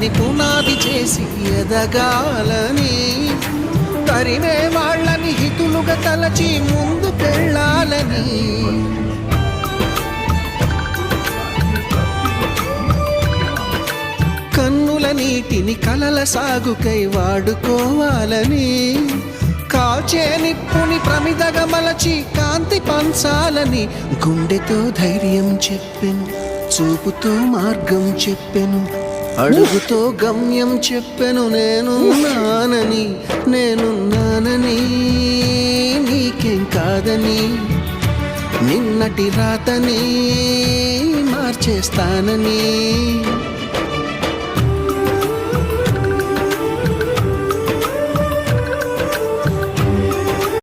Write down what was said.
కలని పునాది చేసి ఎదగాలని, తరిమే వాళ్ళని హితులుగా తలచి ముందుకెళ్ళాలని, కన్నుల నీటిని కలల సాగుకై వాడుకోవాలని, కాల్చే నిప్పుని ప్రమిదగా మలచి కాంతి పంచాలని, గుండెతో ధైర్యం చెప్పెను, చూపుతో మార్గం చెప్పెను, అడుగుతో గమ్యం చెప్పెను. నేనున్నానని, నేనున్నానని, నీకేం కాదని, నిన్నటి రాతని మార్చేస్తానని.